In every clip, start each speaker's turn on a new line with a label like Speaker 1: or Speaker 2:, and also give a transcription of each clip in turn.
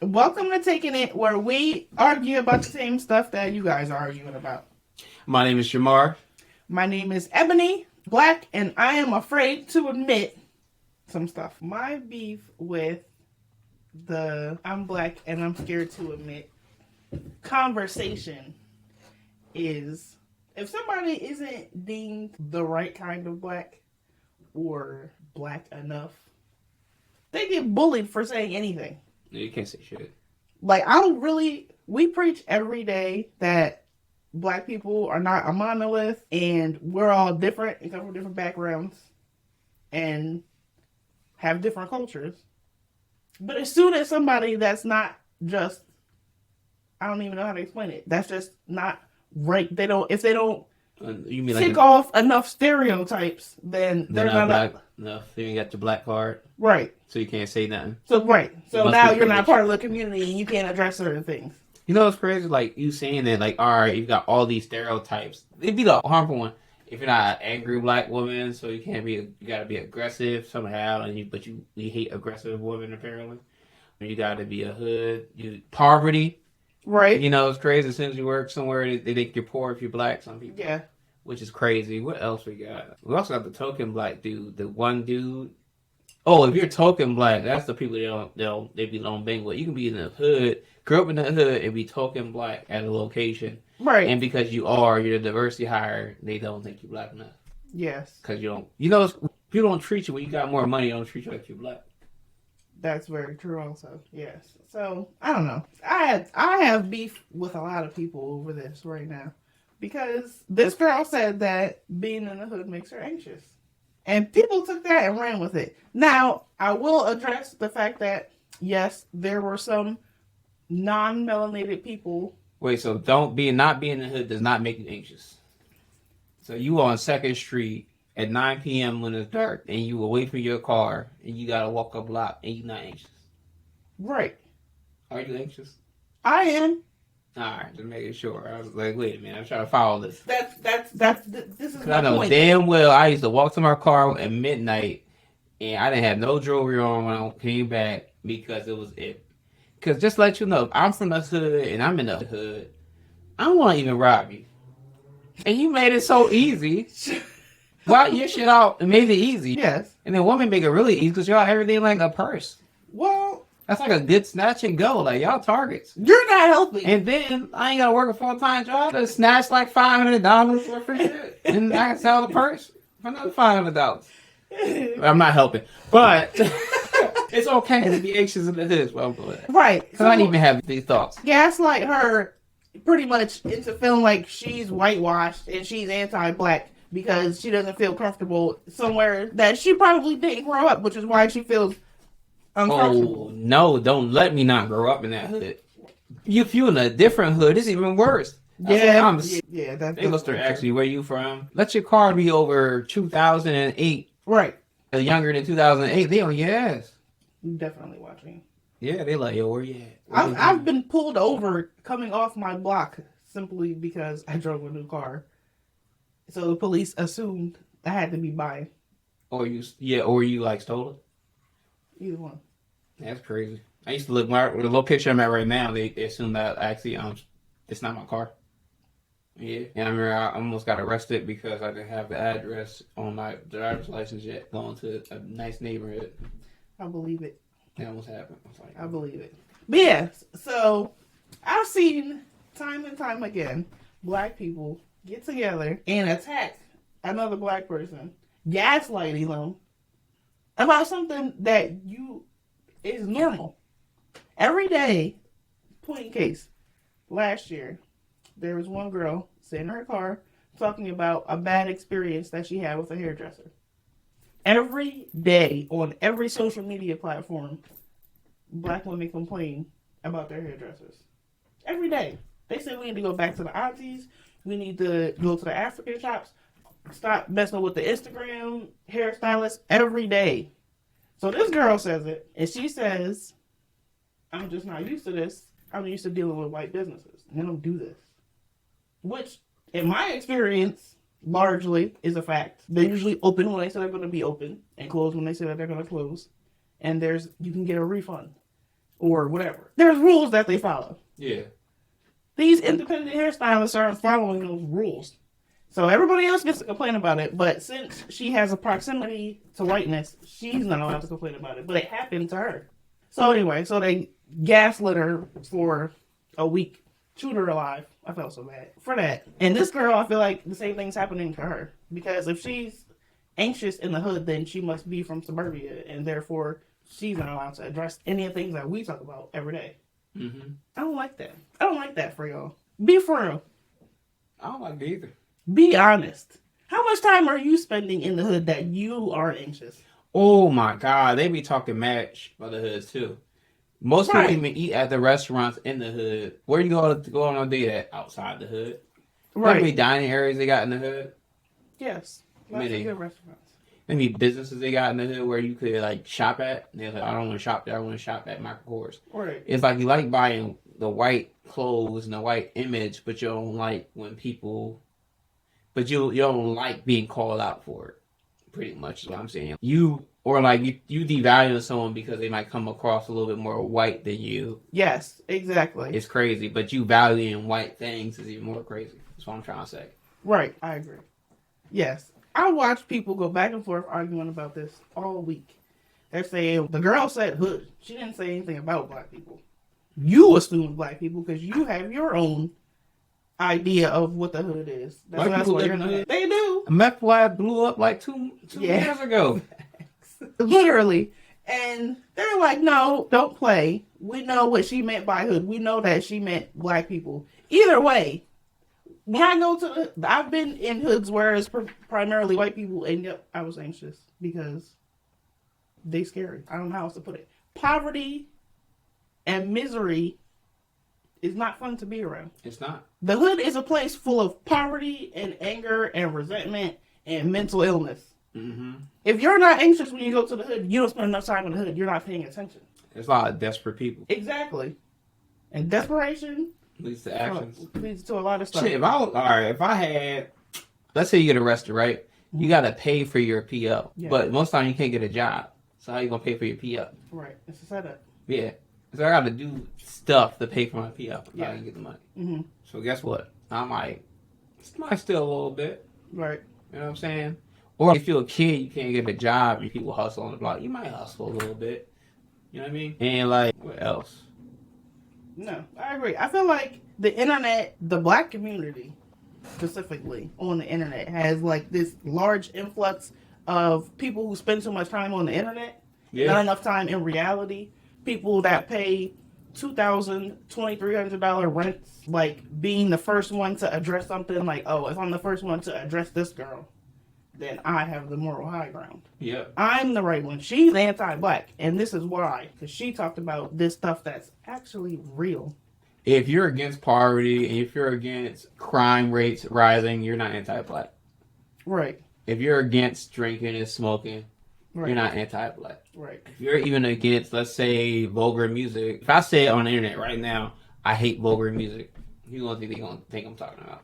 Speaker 1: Welcome to Taking It, where we argue about the same stuff that you guys are arguing about.
Speaker 2: My name is Jamar.
Speaker 1: My name is Ebony, black, and I am afraid to admit some stuff. My beef with the I'm black and I'm scared to admit conversation is if somebody isn't deemed the right kind of black or black enough, they get bullied for saying anything.
Speaker 2: You can't say shit.
Speaker 1: Like, we preach every day that black people are not a monolith and we're all different and come from different backgrounds and have different cultures. But as soon as somebody that's not just, I don't even know how to explain it, that's just not right, if they don't
Speaker 2: You mean
Speaker 1: tick off enough stereotypes, then they're not
Speaker 2: black enough. You ain't got your black card.
Speaker 1: Right.
Speaker 2: So you can't say nothing.
Speaker 1: So now you're not part of the community and you can't address certain things.
Speaker 2: You know what's crazy? Like, you saying that, like, all right, you got all these stereotypes. It'd be the harmful one. If you're not an angry black woman, so you can't be, you gotta be aggressive somehow, but you hate aggressive women, apparently. You gotta be a hood. Poverty.
Speaker 1: Right.
Speaker 2: You know, it's crazy. As soon as you work somewhere, they think you're poor if you're black, some people.
Speaker 1: Yeah.
Speaker 2: Which is crazy. What else we got? We also got the token black dude. The one dude. Oh, if you're token black, that's the people they be on bang with. You can be in the hood, grow up in the hood, and be token black at a location.
Speaker 1: Right.
Speaker 2: And because you're a diversity hire, they don't think you're black enough.
Speaker 1: Yes.
Speaker 2: Because you don't. You know, people don't treat you when you got more money. They don't treat you like you're black.
Speaker 1: That's very true. Also, yes. So I don't know. I have beef with a lot of people over this right now because this girl said that being in the hood makes her anxious. And people took that and ran with it. Now, I will address the fact that, yes, there were some non-melanated people.
Speaker 2: Wait, so not being in the hood does not make you anxious. So you on 2nd Street at 9 p.m. when it's dark and you away from your car and you got to walk a block and you're not anxious.
Speaker 1: Right.
Speaker 2: Are you anxious?
Speaker 1: I am.
Speaker 2: All right, just making sure. I was like, wait a minute, I'm trying to follow this.
Speaker 1: This is my
Speaker 2: I know
Speaker 1: point.
Speaker 2: damn well I used to walk to my car at midnight and I didn't have no jewelry on when I came back because it was it. Because just to let you know, if I'm from the hood and I'm in the hood, I don't want to even rob you. And you made it so easy. Why your shit out and made it easy?
Speaker 1: Yes.
Speaker 2: And then women make it really easy because y'all everything like a purse.
Speaker 1: Well,
Speaker 2: that's like a good snatch and go. Like, y'all targets.
Speaker 1: You're not helping.
Speaker 2: And then I ain't got to work a full-time job to snatch like $500 worth of shit. And I can sell the purse for another $500. I'm not helping. But it's okay to be anxious in the hood. Well,
Speaker 1: right.
Speaker 2: Because I don't even have these thoughts.
Speaker 1: Gaslight her pretty much into feeling like she's whitewashed and she's anti-black because she doesn't feel comfortable somewhere that she probably didn't grow up, which is why she feels uncomfortable.
Speaker 2: Oh, no, don't let me not grow up in that hood. If you in a different hood, it's even worse.
Speaker 1: Yeah,
Speaker 2: they must have asked you where you from. Let your car be over 2008.
Speaker 1: Right.
Speaker 2: Younger than 2008, they on your ass.
Speaker 1: Definitely watching.
Speaker 2: Yeah, they like, yo, where you at?
Speaker 1: I've been pulled over coming off my block simply because I drove a new car. So the police assumed I had to be buying.
Speaker 2: Or you like stole it?
Speaker 1: Either one.
Speaker 2: That's crazy. I used to look the little picture I'm at right now. They assumed that actually it's not my car. Yeah, and I remember I almost got arrested because I didn't have the address on my driver's license yet, going to a nice neighborhood.
Speaker 1: I believe it.
Speaker 2: That almost happened.
Speaker 1: I believe it. But yeah, so I've seen time and time again black people get together and attack another black person, gaslighting them about something that is normal. Every day, point in case, last year, there was one girl sitting in her car talking about a bad experience that she had with a hairdresser. Every day, on every social media platform, black women complain about their hairdressers. Every day. They say we need to go back to the aunties. We need to go to the African shops. Stop messing with the Instagram hairstylists every day. So this girl says it, and she says, I'm just not used to this. I'm used to dealing with white businesses. They don't do this. Which, in my experience, largely is a fact. They're usually open when they say they're going to be open and close when they say that they're going to close. And you can get a refund. or whatever. There's rules that they follow.
Speaker 2: Yeah.
Speaker 1: These independent hairstylists aren't following those rules. So everybody else gets to complain about it, but since she has a proximity to whiteness, she's not allowed to complain about it. But it happened to her. So anyway, so they gaslit her for a week, shoot her alive. I felt so bad for that. And this girl, I feel like the same thing's happening to her. Because if she's anxious in the hood, then she must be from suburbia, and therefore she's not allowed to address any of the things that we talk about every day.
Speaker 2: Mm-hmm.
Speaker 1: I don't like that. I don't like that for y'all. Be for real.
Speaker 2: I don't like it either.
Speaker 1: Be honest. How much time are you spending in the hood that you are anxious?
Speaker 2: Oh my God, they be talking match by the hoods too. Most
Speaker 1: Right.
Speaker 2: people even eat at the restaurants in the hood. Where you go on a date at? Outside the hood.
Speaker 1: Right.
Speaker 2: How many dining areas they got in the hood?
Speaker 1: Yes. Lots of good restaurants.
Speaker 2: Maybe businesses they got in the hood where you could like shop at. And they're like, I don't want to shop there. I want to shop at Michael Kors.
Speaker 1: Right.
Speaker 2: It's like you like buying the white clothes and the white image, but you don't like when people. But you don't like being called out for it. Pretty much is what I'm saying. You devalue someone because they might come across a little bit more white than you.
Speaker 1: Yes, exactly.
Speaker 2: It's crazy, but you valuing white things is even more crazy. That's what I'm trying to say.
Speaker 1: Right, I agree. Yes. I watch people go back and forth arguing about this all week. They're saying, the girl said hood. She didn't say anything about black people. You assume black people because you have your own idea of what the hood is.
Speaker 2: Black people live in the hood?
Speaker 1: They do.
Speaker 2: A meth lab blew up like two years ago.
Speaker 1: Literally. And they're like, no, don't play. We know what she meant by hood. We know that she meant black people. Either way, when I go to I've been in hoods where it's primarily white people, and yep, I was anxious because they scary. I don't know how else to put it. Poverty and misery is not fun to be around.
Speaker 2: It's not.
Speaker 1: The hood is a place full of poverty and anger and resentment and mental illness.
Speaker 2: Mm-hmm.
Speaker 1: If you're not anxious when you go to the hood, you don't spend enough time in the hood. You're not paying attention.
Speaker 2: There's a lot of desperate people.
Speaker 1: Exactly. And desperation
Speaker 2: Leads to actions.
Speaker 1: Leads to a lot of stuff.
Speaker 2: Shit, if I had, let's say you get arrested, right? You gotta pay for your PO,
Speaker 1: Yeah.
Speaker 2: but most time you can't get a job. So how you gonna pay for your PO?
Speaker 1: Right. It's a setup.
Speaker 2: Yeah. So I gotta do stuff to pay for my PO.
Speaker 1: Yeah.
Speaker 2: I can get the money.
Speaker 1: Mm-hmm.
Speaker 2: So guess what? I might steal a little bit.
Speaker 1: Right.
Speaker 2: You know what I'm saying? Or if you're a kid, you can't get a job and people hustle on the block. You might hustle a little bit. You know what I mean? And like, what else?
Speaker 1: No, I agree. I feel like the internet, the black community specifically on the internet, has like this large influx of people who spend too much time on the internet, not enough time in reality. People that pay $2,000, $2,300 rents, like being the first one to address something, like, oh, if I'm the first one to address this girl, then I have the moral high ground.
Speaker 2: Yeah.
Speaker 1: I'm the right one. She's anti-black, and this is why, because she talked about this stuff that's actually real.
Speaker 2: If you're against poverty and if you're against crime rates rising, you're not anti-black.
Speaker 1: Right.
Speaker 2: If you're against drinking and smoking,
Speaker 1: Right.
Speaker 2: you're not anti-black.
Speaker 1: Right.
Speaker 2: If you're even against, let's say, vulgar music, if I say it on the internet right now, I hate vulgar music, you gonna think I'm talking about?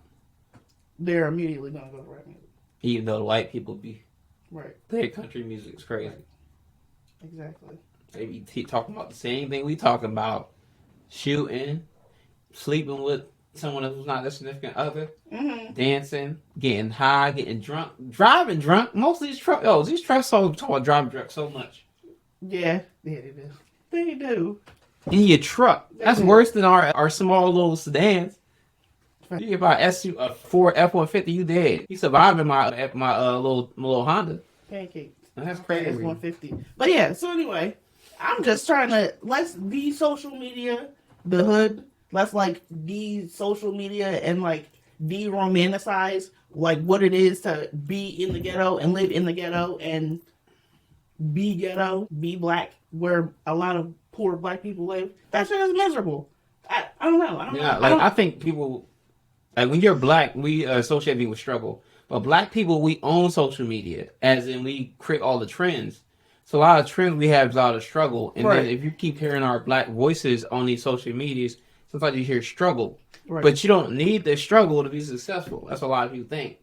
Speaker 1: They're immediately gonna go to rap music.
Speaker 2: Even though the white people be
Speaker 1: Right.
Speaker 2: their country music is crazy.
Speaker 1: Right. Exactly.
Speaker 2: They be talking about the same thing we talking about: shooting, sleeping with someone who's not their significant other, dancing, getting high, getting drunk, driving drunk. Most of these these truck songs talk about driving drunk so much.
Speaker 1: Yeah, they do. They do.
Speaker 2: In your truck, that's worse than our small little sedans. You get about a Ford F-150, you dead. You survived in my little Honda.
Speaker 1: Pancakes.
Speaker 2: That's crazy.
Speaker 1: It's 150. But yeah, so anyway, I'm just trying to, let's de-social media, the hood. Let's like de-social media and like de-romanticize like what it is to be in the ghetto and live in the ghetto and be black, where a lot of poor black people live. That shit is miserable. I don't know.
Speaker 2: I think people, like when you're black, we associate me with struggle. But black people, we own social media, as in we create all the trends. So a lot of trends we have is a lot of struggle. And then if you keep hearing our black voices on these social medias, sometimes you hear struggle. Right. But you don't need the struggle to be successful. That's what a lot of people think.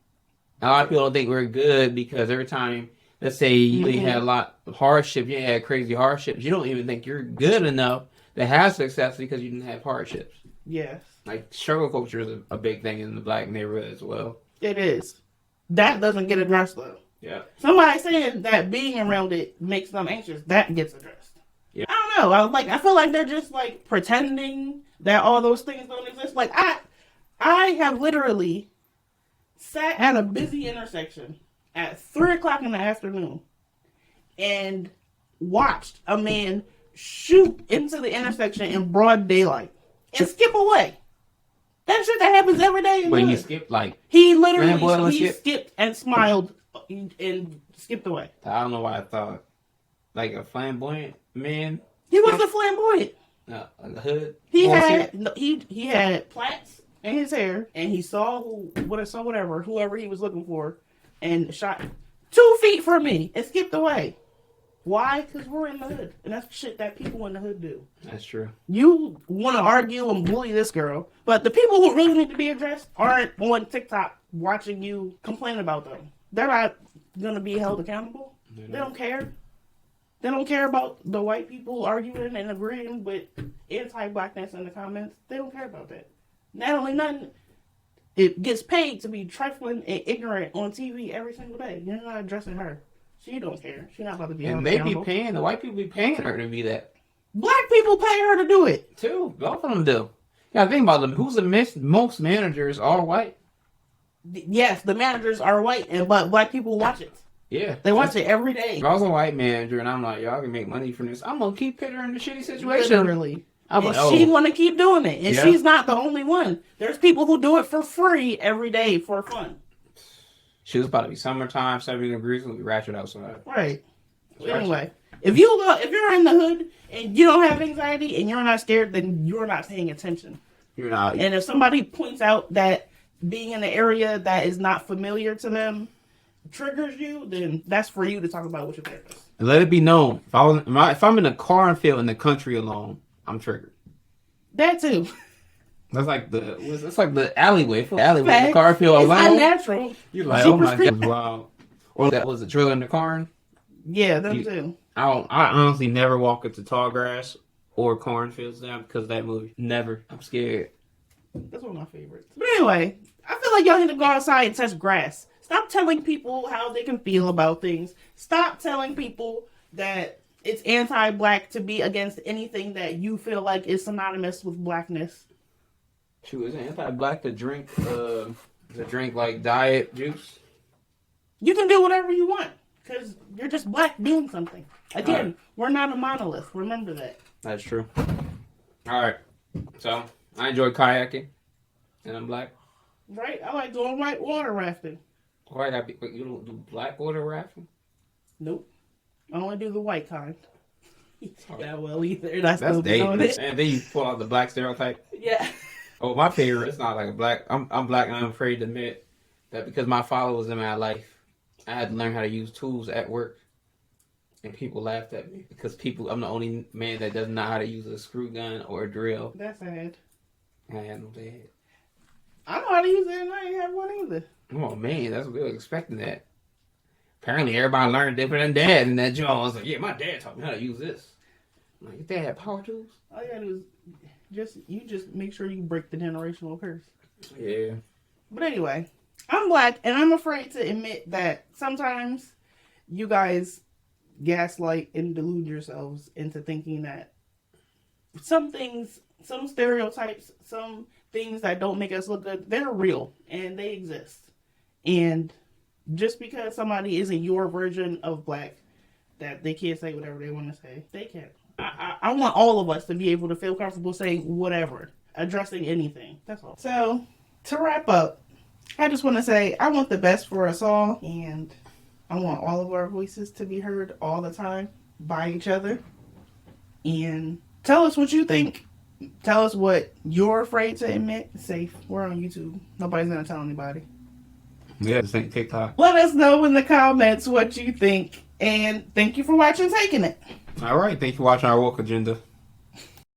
Speaker 2: A lot of people don't think we're good because every time, let's say you had a lot of hardship, you had crazy hardships, you don't even think you're good enough that have success because you didn't have hardships.
Speaker 1: Yes.
Speaker 2: Like struggle culture is a big thing in the black neighborhood as well.
Speaker 1: It is. That doesn't get addressed though.
Speaker 2: Yeah.
Speaker 1: Somebody saying that being around it makes them anxious. That gets addressed.
Speaker 2: Yeah.
Speaker 1: I don't know. I feel like they're just like pretending that all those things don't exist. Like I have literally sat at a busy intersection at 3:00 in the afternoon and watched a man shoot into the intersection in broad daylight and skip away. That shit that happens every day.
Speaker 2: When he skipped, like
Speaker 1: he literally skipped and smiled and skipped away.
Speaker 2: I don't know why I thought like a flamboyant man.
Speaker 1: He wasn't flamboyant.
Speaker 2: No, like a hood.
Speaker 1: He had plaits in his hair, and he saw whoever he was looking for, and shot 2 feet from me and skipped away. Why? Because we're in the hood, and that's shit that people in the hood do.
Speaker 2: That's true.
Speaker 1: You want to argue and bully this girl, but the people who really need to be addressed aren't on TikTok watching you complain about them. They're not gonna be held accountable. They don't care. They don't care about the white people arguing and agreeing with anti-blackness in the comments. They don't care about that. Not only nothing, it gets paid to be trifling and ignorant on TV every single day. You're not addressing her. She don't care. She's not about to be held accountable.
Speaker 2: The white people be paying her to be that.
Speaker 1: Black people pay her to do it.
Speaker 2: Too. Both of them do. Yeah, think about them. Who's the most managers are white?
Speaker 1: Yes, the managers are white, but black people watch it.
Speaker 2: Yeah.
Speaker 1: They watch it every day.
Speaker 2: If I was a white manager and I'm like, y'all can make money from this, I'm going to keep putting her in a shitty situation.
Speaker 1: Literally. She want to keep doing it. And she's not the only one. There's people who do it for free every day for fun.
Speaker 2: She was about to be summertime, 70 degrees, we'll be ratchet outside.
Speaker 1: Right. Anyway, if you're in the hood and you don't have anxiety and you're not scared, then you're not paying attention.
Speaker 2: You're not.
Speaker 1: And if somebody points out that being in an area that is not familiar to them triggers you, then that's for you to talk about with your therapist.
Speaker 2: And let it be known, if I'm in a cornfield in the country alone, I'm triggered.
Speaker 1: That too.
Speaker 2: That's like the alleyway. The car feel alone.
Speaker 1: It's unnatural.
Speaker 2: You're like, oh my god, wow. Or that was a drill in the car.
Speaker 1: Yeah, them too.
Speaker 2: I honestly never walk into tall grass or cornfields now because of that movie. Never. I'm scared.
Speaker 1: That's one of my favorites. But anyway, I feel like y'all need to go outside and touch grass. Stop telling people how they can feel about things. Stop telling people that it's anti-black to be against anything that you feel like is synonymous with blackness.
Speaker 2: Shoot, is it anti-black to drink like diet juice?
Speaker 1: You can do whatever you want because you're just black doing something. Again, We're not a monolith. Remember that.
Speaker 2: That's true. All right. So I enjoy kayaking, and I'm black.
Speaker 1: Right? I like doing white water rafting.
Speaker 2: Why you don't do black water rafting?
Speaker 1: Nope. I only do the white kind. Yeah, well, either.
Speaker 2: That's dangerous. And then you pull out the black stereotype.
Speaker 1: Yeah.
Speaker 2: Oh, my favorite. It's not like a black. I'm black, and I'm afraid to admit that because my father was in my life, I had to learn how to use tools at work, and people laughed at me because I'm the only man that doesn't know how to use a screw gun or a drill.
Speaker 1: That's sad.
Speaker 2: I had no dad.
Speaker 1: I know how to use it, and I ain't have one either.
Speaker 2: Oh man, that's what we were expecting that. Apparently, everybody learned different than dad, and that Joe was like, "Yeah, my dad taught me how to use this." I'm like, your dad had power tools?
Speaker 1: All you gotta do is just make sure you break the generational curse.
Speaker 2: Yeah.
Speaker 1: But anyway, I'm black, and I'm afraid to admit that sometimes you guys gaslight and delude yourselves into thinking that some things, some stereotypes, some things that don't make us look good, they're real and they exist. And just because somebody isn't your version of black, that they can't say whatever they want to say, they can't. I want all of us to be able to feel comfortable saying whatever, addressing anything. That's all. So, to wrap up, I just want to say I want the best for us all, and I want all of our voices to be heard all the time by each other. And tell us what you think. Tell us what you're afraid to admit. It's safe. We're on YouTube. Nobody's going to tell anybody.
Speaker 2: Yeah, just think TikTok.
Speaker 1: Let us know in the comments what you think. And thank you for watching Taking It.
Speaker 2: All right. Thank you for watching our woke agenda.